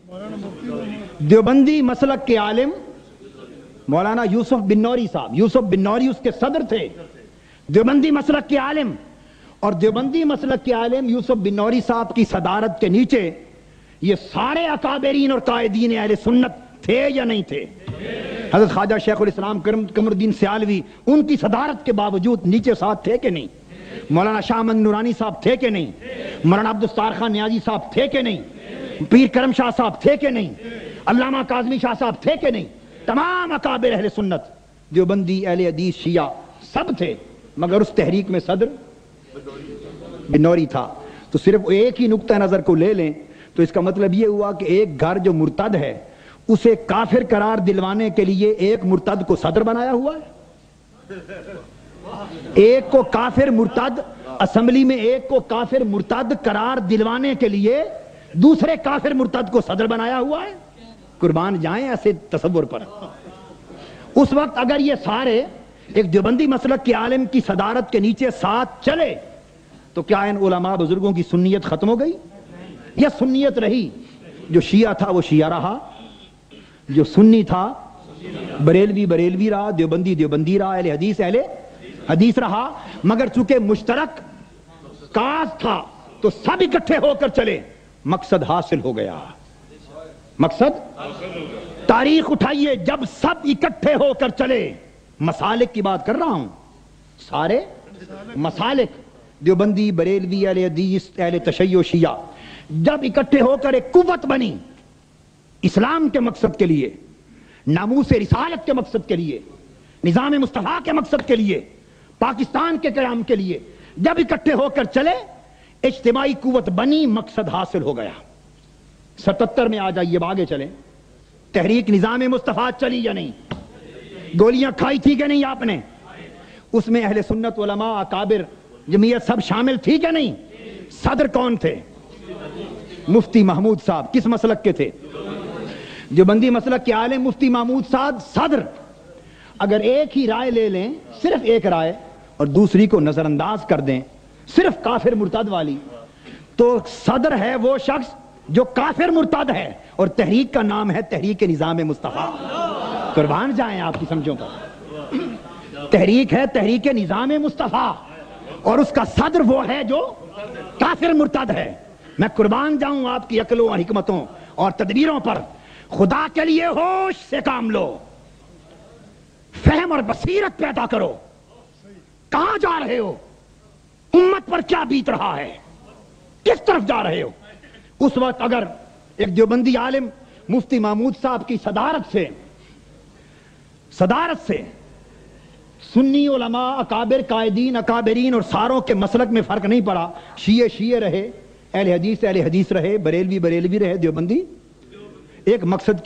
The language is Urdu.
دیوبندی مسلک کے عالم مولانا یوسف بن نوری صاحب، یوسف بن نوری اس کے صدر تھے، دیوبندی مسلک کے عالم، اور دیوبندی مسلک کے عالم یوسف بن نوری صاحب کی صدارت کے نیچے یہ سارے اکابرین اور قائدین اہل سنت تھے یا نہیں تھے؟ حضرت خواجہ شیخ الاسلام قمر الدین سیالوی ان کی صدارت کے باوجود نیچے ساتھ تھے کہ نہیں؟ مولانا شاہ احمد نورانی صاحب تھے کہ نہیں؟ مولانا عبدالستار خان نیازی صاحب تھے کہ نہیں؟ پیر کرم شاہ صاحب تھے کہ نہیں؟ علامہ کاظمی شاہ صاحب تھے کہ نہیں؟ تمام اکابر اہل سنت، دیوبندی، اہل حدیث، شیعہ سب تھے، مگر اس تحریک میں صدر بن نوری تھا۔ تو صرف ایک ہی نقطہ نظر کو لے لیں تو اس کا مطلب یہ ہوا کہ ایک گھر جو مرتد ہے اسے کافر قرار دلوانے کے لیے ایک مرتد کو صدر بنایا ہوا ہے، ایک کو کافر مرتد، اسمبلی میں ایک کو کافر مرتد قرار دلوانے کے لیے دوسرے کافر مرتد کو صدر بنایا ہوا ہے۔ قربان جائیں ایسے تصور پر۔ اس وقت اگر یہ سارے ایک دیوبندی مسلک کے عالم کی صدارت کے نیچے ساتھ چلے تو کیا ان علماء بزرگوں کی سنیت ختم ہو گئی یا سنیت رہی؟ جو شیعہ تھا وہ شیعہ رہا، جو سنی تھا بریلوی بریلوی رہا، دیوبندی دیوبندی رہا، اہل حدیث رہا، مگر چونکہ مشترک کاز تھا تو سب اکٹھے ہو کر چلے، مقصد حاصل ہو گیا۔ مقصد تاریخ اٹھائیے، جب سب اکٹھے ہو کر چلے، مسالک کی بات کر رہا ہوں، سارے مسالک دیوبندی بریلوی اہل حدیث اہل تشیع شیعہ جب اکٹھے ہو کر ایک قوت بنی اسلام کے مقصد کے لیے، ناموس رسالت کے مقصد کے لیے، نظام مصطفیٰ کے مقصد کے لیے، پاکستان کے قیام کے لیے جب اکٹھے ہو کر چلے، اجتماعی قوت بنی، مقصد حاصل ہو گیا۔ 77 میں آ جائیے، آگے چلیں، تحریک نظام مصطفیٰ چلی یا نہیں؟ گولیاں کھائی تھی کہ نہیں آپ نے؟ اس میں اہل سنت، علماء، اکابر، جمعیت سب شامل تھی کہ نہیں؟ صدر کون تھے؟ مفتی محمود صاحب۔ کس مسلک کے تھے؟ دیوبندی مسلک کے عالم مفتی محمود صاحب صدر۔ اگر ایک ہی رائے لے لیں، صرف ایک رائے، اور دوسری کو نظر انداز کر دیں، صرف کافر مرتد والی، تو صدر ہے وہ شخص جو کافر مرتد ہے، اور تحریک کا نام ہے تحریک نظام مصطفیٰ۔ قربان جائیں آپ کی سمجھوں پر، تحریک ہے تحریک نظام مصطفیٰ، اور اس کا صدر وہ ہے جو کافر مرتد ہے۔ میں قربان جاؤں آپ کی عقلوں اور حکمتوں اور تدبیروں پر۔ خدا کے لیے ہوش سے کام لو، فہم اور بصیرت پیدا کرو۔ کہاں جا رہے ہو؟ امت پر کیا بیت رہا ہے؟ کس طرف جا رہے ہو؟ اس وقت اگر ایک دیوبندی عالم مفتی محمود صاحب کی صدارت سے سنی علماء، اکابر، قائدین، اکابرین اور ساروں کے مسلک میں فرق نہیں پڑا، شیعہ رہے، اہل حدیث رہے، بریلوی رہے، دیوبندی ایک مقصد کے